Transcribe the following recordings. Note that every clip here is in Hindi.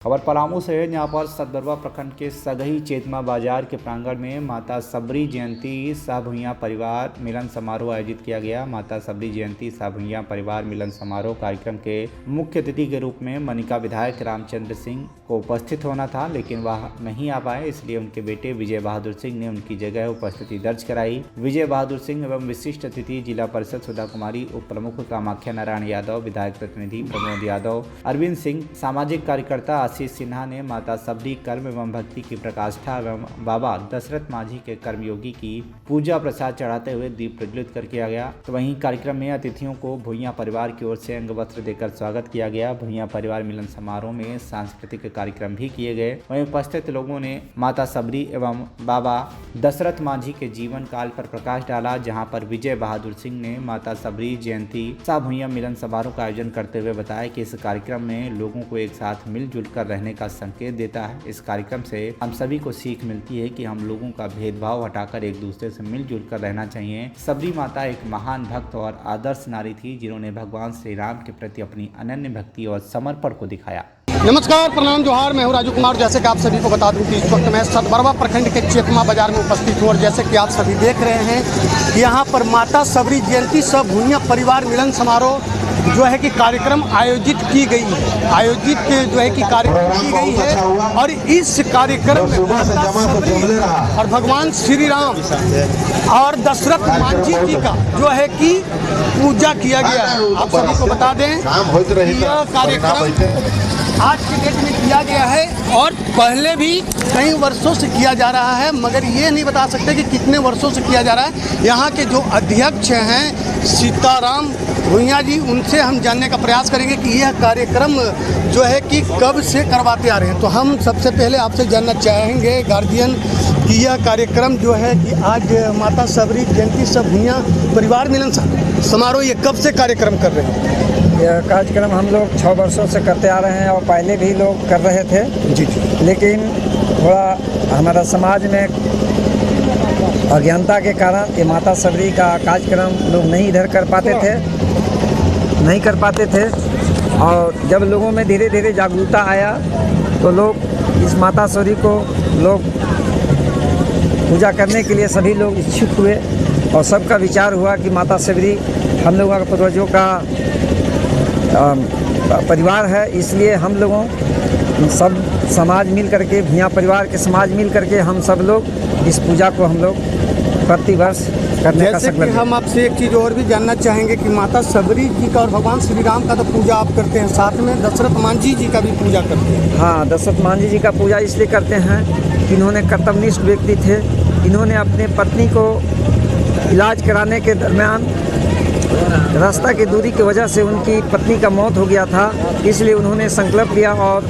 खबर पलामू से है, जहाँ पर सतबरवा प्रखंड के सगही चेतमा बाजार के प्रांगण में माता सबरी जयंती शाह भुइयां परिवार मिलन समारोह आयोजित किया गया। माता सबरी जयंती शाह भुइयां परिवार मिलन समारोह कार्यक्रम के मुख्य अतिथि के रूप में मनिका विधायक रामचंद्र सिंह को उपस्थित होना था, लेकिन वह नहीं आ पाए, इसलिए उनके बेटे विजय बहादुर सिंह ने उनकी जगह उपस्थिति दर्ज कराई। विजय बहादुर सिंह एवं विशिष्ट अतिथि जिला परिषद सुधा कुमारी, उप प्रमुख कामाख्या नारायण यादव, विधायक प्रतिनिधि प्रमोद यादव, अरविंद सिंह, सामाजिक कार्यकर्ता आशीष सिन्हा ने माता सबरी कर्म एवं भक्ति की प्रकाष्ठा एवं बाबा दशरथ माझी के कर्मयोगी की पूजा प्रसाद चढ़ाते हुए दीप प्रज्वलित कर किया गया। तो वहीं कार्यक्रम में अतिथियों को भुइयां परिवार की ओर से अंग वस्त्र देकर स्वागत किया गया। भुइयां परिवार मिलन समारोह में सांस्कृतिक कार्यक्रम भी किए गए। वहीं उपस्थित लोगों ने माता सबरी एवं बाबा दशरथ माझी के जीवन काल पर प्रकाश डाला, जहाँ पर विजय बहादुर सिंह ने माता सबरी जयंती शाह भुइयां मिलन समारोह का आयोजन करते हुए बताया कि इस कार्यक्रम में लोगों को एक साथ मिलजुल कर रहने का संकेत देता है। इस कार्यक्रम से हम सभी को सीख मिलती है कि हम लोगों का भेदभाव हटाकर एक दूसरे से मिलजुल कर रहना चाहिए। सबरी माता एक महान भक्त और आदर्श नारी थी, जिन्होंने भगवान श्री राम के प्रति अपनी अनन्य भक्ति और समर्पण को दिखाया। नमस्कार, प्रणाम, जोहार। मैं हूं राजू कुमार। जैसे कि आप सभी को बता दूं कि इस वक्त मैं सतबरवा प्रखंड के चेतमा बाजार में उपस्थित हूं और जैसे कि आप सभी देख रहे हैं कि यहाँ पर माता सबरी जयंती शाह भुइयां परिवार मिलन समारोह जो है कि कार्यक्रम आयोजित की गई है और इस कार्यक्रम में माता सबरी और भगवान श्री राम और दशरथ माझी जी का जो है कि पूजा किया गया है। आप सभी को बता दें कि यह कार्यक्रम आज के डेट में किया गया है और पहले भी कई वर्षों से किया जा रहा है, मगर ये नहीं बता सकते कि कितने वर्षों से किया जा रहा है। यहाँ के जो अध्यक्ष हैं सीताराम भुइयां जी, उनसे हम जानने का प्रयास करेंगे कि यह कार्यक्रम जो है कि कब से करवाते आ रहे हैं। तो हम सबसे पहले आपसे जानना चाहेंगे गार्जियन कि यह कार्यक्रम जो है कि आज माता सबरी जयंती शाह भुइयां परिवार मिलन समारोह, ये कब से कार्यक्रम कर रहे हैं? यह कार्यक्रम हम लोग 6 वर्षों से करते आ रहे हैं और पहले भी लोग कर रहे थे जी, लेकिन थोड़ा हमारा समाज में अज्ञानता के कारण ये माता सबरी का कार्यक्रम लोग नहीं इधर कर पाते थे और जब लोगों में धीरे धीरे जागरूकता आया तो लोग इस माता सबरी को लोग पूजा करने के लिए सभी लोग इच्छुक हुए और सबका विचार हुआ कि माता सबरी हम लोगों का पूर्वजों का परिवार है, इसलिए हम लोगों सब समाज मिल करके, भुइयां परिवार के समाज मिल करके हम सब लोग इस पूजा को हम लोग प्रतिवर्ष करने का संकल्प। हम आपसे एक चीज़ और भी जानना चाहेंगे कि माता सबरी जी का और भगवान श्री राम का तो पूजा आप करते हैं, साथ में दशरथ माझी जी का भी पूजा करते हैं। हाँ, दशरथ माझी जी का पूजा इसलिए करते हैं कि इन्होंने कर्तव्यनिष्ठ व्यक्ति थे। इन्होंने अपने पत्नी को इलाज कराने के दरमियान रास्ता की दूरी की वजह से उनकी पत्नी का मौत हो गया था, इसलिए उन्होंने संकल्प लिया और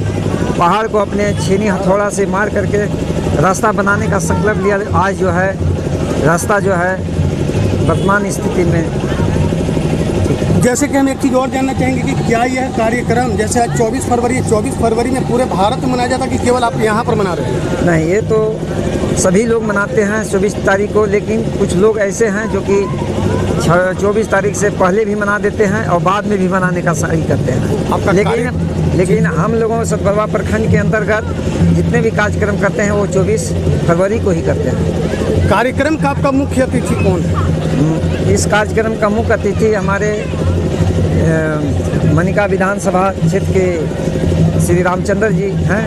पहाड़ को अपने छेनी हथौड़ा से मार करके रास्ता बनाने का संकल्प लिया। आज जो है रास्ता जो है वर्तमान स्थिति में। जैसे कि हम एक चीज़ और जानना चाहेंगे कि क्या यह कार्यक्रम जैसे आज 24 फरवरी में पूरे भारत में मनाया जाता कि केवल आप यहाँ पर मना रहे हैं? नहीं, ये तो सभी लोग मनाते हैं 24 तारीख को, लेकिन कुछ लोग ऐसे हैं जो कि 24 तारीख से पहले भी मना देते हैं और बाद में भी मनाने का सही करते हैं। लेकिन हम लोगों सतबरवा प्रखंड के अंतर्गत जितने भी कार्यक्रम करते हैं वो 24 फरवरी को ही करते हैं। कार्यक्रम का आपका मुख्य अतिथि कौन है? इस कार्यक्रम का मुख्य अतिथि हमारे मनिका विधानसभा क्षेत्र के श्री रामचंद्र जी हैं।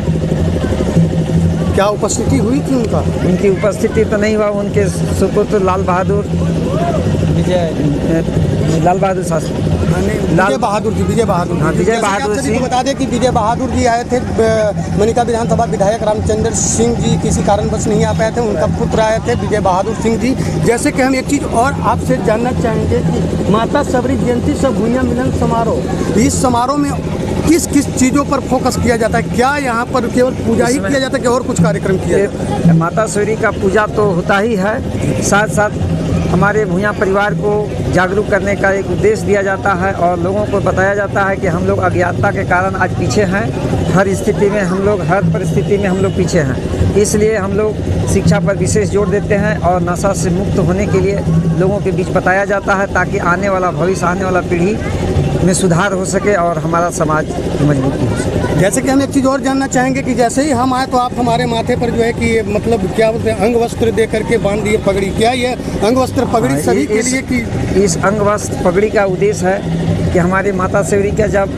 क्या उपस्थिति हुई थी उनका? उनकी उपस्थिति तो नहीं हुआ, उनके सुपुत्र विजय बहादुर सिंह। बता दें कि विजय बहादुर जी आए थे, मनिका विधानसभा विधायक रामचंद्र सिंह जी किसी कारणवश नहीं आ पाए थे, उनका पुत्र आए थे विजय बहादुर सिंह जी। जैसे कि हम एक चीज़ और आपसे जानना चाहेंगे कि माता सबरी जयंती शाह भुइयां मिलन समारोह, इस समारोह में किस किस चीज़ों पर फोकस किया जाता है? क्या यहाँ पर केवल पूजा ही किया जाता है कि और कुछ कार्यक्रम किया जाता है? माता सबरी का पूजा तो होता ही है, साथ साथ हमारे भुइयां परिवार को जागरूक करने का एक उद्देश्य दिया जाता है और लोगों को बताया जाता है कि हम लोग अज्ञानता के कारण आज पीछे हैं हर स्थिति में हम लोग, हर परिस्थिति में हम लोग पीछे हैं। इसलिए हम लोग शिक्षा पर विशेष जोर देते हैं और नशा से मुक्त होने के लिए लोगों के बीच बताया जाता है, ताकि आने वाला भविष्य, आने वाला पीढ़ी में सुधार हो सके और हमारा समाज की मजबूती हो सके। जैसे कि हम एक चीज़ और जानना चाहेंगे कि जैसे ही हम आए तो आप हमारे माथे पर जो है कि ये मतलब क्या बोलते हैं, अंग वस्त्र दे करके बांध दिए पगड़ी। क्या ये अंग वस्त्र पगड़ी सभी के लिए कि इस अंग वस्त्र पगड़ी का उद्देश्य है कि हमारी माता सेवरी का जब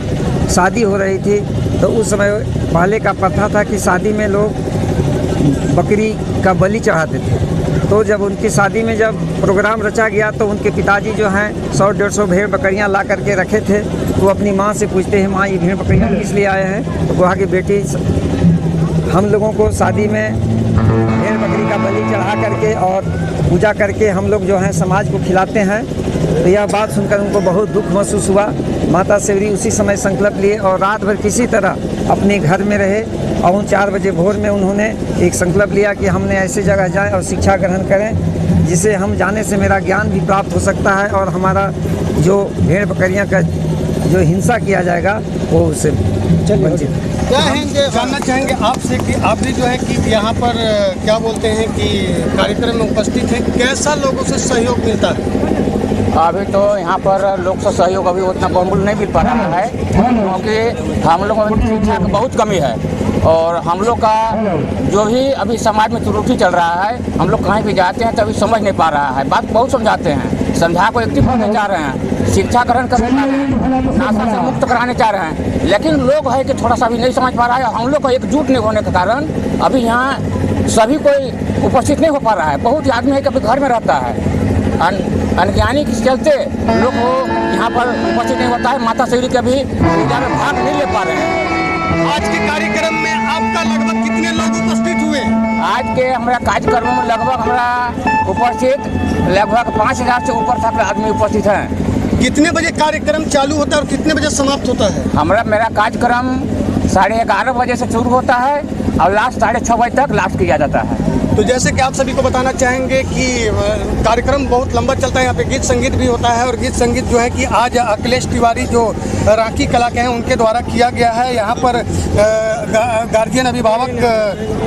शादी हो रही थी तो उस समय पहले का प्रथा था कि शादी में लोग बकरी का बलि चढ़ाते थे। तो जब उनकी शादी में जब प्रोग्राम रचा गया तो उनके पिताजी जो हैं 100-150 भेड़ बकरियां ला करके रखे थे। तो अपनी माँ से पूछते हैं, माँ ये भेड़ बकरियां किस लिए आए हैं? तो कहा कि बेटी हम लोगों को शादी में भेड़ बकरी का बलि चढ़ा करके और पूजा करके हम लोग जो है समाज को खिलाते हैं। तो यह बात सुनकर उनको बहुत दुख महसूस हुआ। माता सेवरी उसी समय संकल्प लिए और रात भर किसी तरह अपने घर में रहे और 4 बजे भोर में उन्होंने एक संकल्प लिया कि हमने ऐसी जगह जाएं और शिक्षा ग्रहण करें जिसे हम जाने से मेरा ज्ञान भी प्राप्त हो सकता है और हमारा जो भेड़ बकरियां का जो हिंसा किया जाएगा वो उससे वंचित। क्या है जानना चाहेंगे आपसे कि आप भी जो है कि यहाँ पर क्या बोलते हैं कि कार्यक्रम में उपस्थित हैं, कैसा लोगों से सहयोग मिलता है? अभी तो यहाँ पर लोग से सहयोग अभी उतना बहुमूल्य नहीं मिल पा रहा है, क्योंकि हम लोगों में शिक्षा की बहुत कमी है और हम लोग का जो भी अभी समाज में त्रुटि चल रहा है, हम लोग कहीं भी जाते हैं तभी समझ नहीं पा रहा है। बात बहुत समझाते हैं, समझा को एक्टिव होने चाह रहे हैं, शिक्षा ग्रहण करने चाह रहे हैं, नशा से मुक्त कराने चाह रहे हैं, लेकिन लोग है कि थोड़ा सा भी नहीं समझ पा रहा है। हम लोग को एकजुट नहीं होने के कारण अभी यहाँ सभी कोई उपस्थित नहीं हो पा रहा है। बहुत आदमी है कि अभी घर में रहता है, अनज्ञानी के चलते लोग वो यहाँ पर उपस्थित नहीं होता है। माता सेवरी के भी पूजा में भाग नहीं ले पा रहे हैं। आज के कार्यक्रम में आपका लगभग कितने लोग उपस्थित हुए? आज के हमारा कार्यक्रम में लगभग हमारा उपस्थित लगभग 5000 से ऊपर तक आदमी उपस्थित हैं। कितने बजे कार्यक्रम चालू होता है और कितने बजे समाप्त होता है? मेरा कार्यक्रम 11:30 बजे से शुरू होता है और लास्ट 6:30 बजे तक लास्ट किया जाता है। तो जैसे कि आप सभी को बताना चाहेंगे कि कार्यक्रम बहुत लंबा चलता है, यहाँ पे गीत संगीत भी होता है और गीत संगीत जो है कि आज अखिलेश तिवारी जो रांची कला के हैं उनके द्वारा किया गया है। यहाँ पर गार्जियन अभिभावक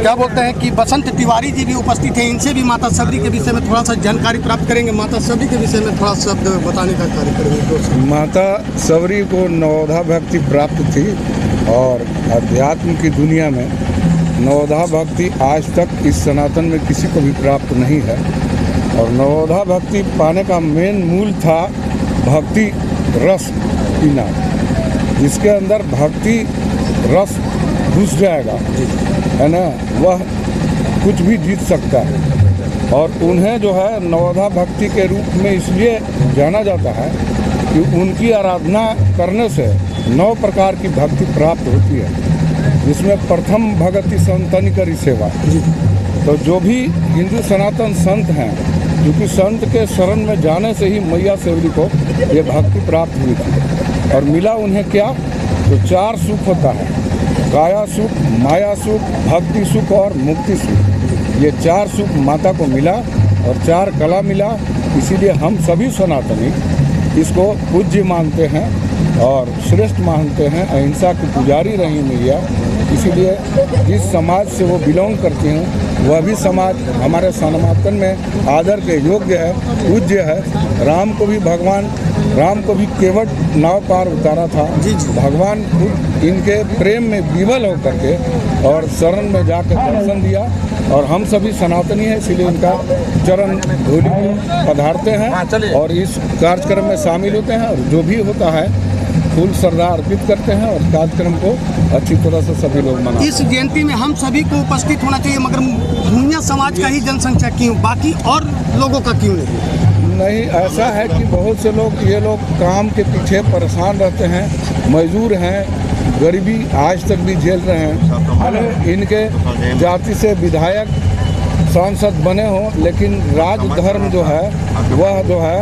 क्या बोलते हैं कि बसंत तिवारी जी भी उपस्थित हैं, इनसे भी माता सबरी के विषय में थोड़ा सा जानकारी प्राप्त करेंगे। माता सबरी के विषय में थोड़ा शब्द बताने का कार्यक्रम। माता सबरी को नवोधा भक्ति प्राप्त थी और अध्यात्म की दुनिया में नवोधा भक्ति आज तक इस सनातन में किसी को भी प्राप्त नहीं है। और नवोधा भक्ति पाने का मेन मूल था भक्ति रस पीना, जिसके अंदर भक्ति रस घुस जाएगा है ना, वह कुछ भी जीत सकता है। और उन्हें जो है नवोधा भक्ति के रूप में इसलिए जाना जाता है कि उनकी आराधना करने से 9 प्रकार की भक्ति प्राप्त होती है, जिसमें प्रथम भगति संतनि करी सेवा। तो जो भी हिंदू सनातन संत हैं, क्योंकि संत के शरण में जाने से ही मैया सेवरी को ये भक्ति प्राप्त हुई थी। और मिला उन्हें क्या, तो 4 सुख होता है, काया सुख, माया सुख, भक्ति सुख और मुक्ति सुख। ये 4 सुख माता को मिला और 4 कला मिला। इसीलिए हम सभी सनातनी इसको पूज्य मानते हैं और श्रेष्ठ मानते हैं। अहिंसा की पुजारी रही मैया, इसीलिए जिस समाज से वो बिलोंग करती हैं वह भी समाज हमारे सनातन में आदर के योग्य है, पूज्य है। राम को भी भगवान राम को भी केवट नाव पार उतारा था। भगवान खुद इनके प्रेम में विवल होकर के और शरण में जाकर दर्शन दिया। और हम सभी सनातनी हैं, इसीलिए इनका चरण धूलि को पधारते हैं और इस कार्यक्रम में शामिल होते हैं। और जो भी होता है फूल श्रद्धा अर्पित करते हैं और कार्यक्रम को अच्छी तरह से सभी लोग मनाते हैं। इस जयंती में हम सभी को उपस्थित होना चाहिए, मगर भूमिया समाज का ही जनसंख्या क्यों, बाकी और लोगों का क्यों नहीं? ऐसा है कि बहुत से लोग ये लोग काम के पीछे परेशान रहते हैं, मजदूर हैं, गरीबी आज तक भी झेल रहे हैं। भले इनके जाति से विधायक सांसद बने हों, लेकिन राजधर्म जो है वह जो है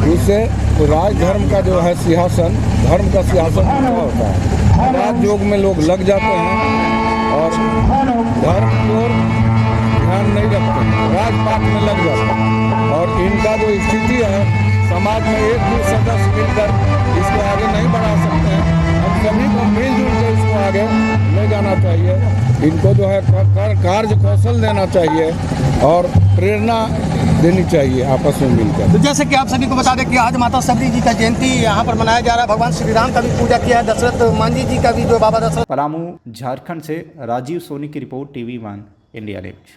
उससे राजधर्म का जो है सिंहासन, धर्म का सिंहासन नहीं होता है। राजयोग में लोग लग जाते हैं और धर्म की ओर ध्यान नहीं रखते, राजपाट में लग जाते हैं। और इनका जो स्थिति है समाज में एक भी सदस्य मिलकर इसको आगे नहीं बढ़ा सकते हैं। हम सभी को मिलजुल कर इसको आगे ले जाना चाहिए। इनको जो है कार्य कौशल देना चाहिए और प्रेरणा देनी चाहिए आपस में मिलकर। तो जैसे कि आप सभी को बता दें कि आज माता सबरी जी का जयंती यहाँ पर मनाया जा रहा है। भगवान श्री राम का भी पूजा किया है, दशरथ मांझी जी का भी, जो बाबा दशरथ। पलामू झारखंड से राजीव सोनी की रिपोर्ट, TV1 इंडिया न्यूज।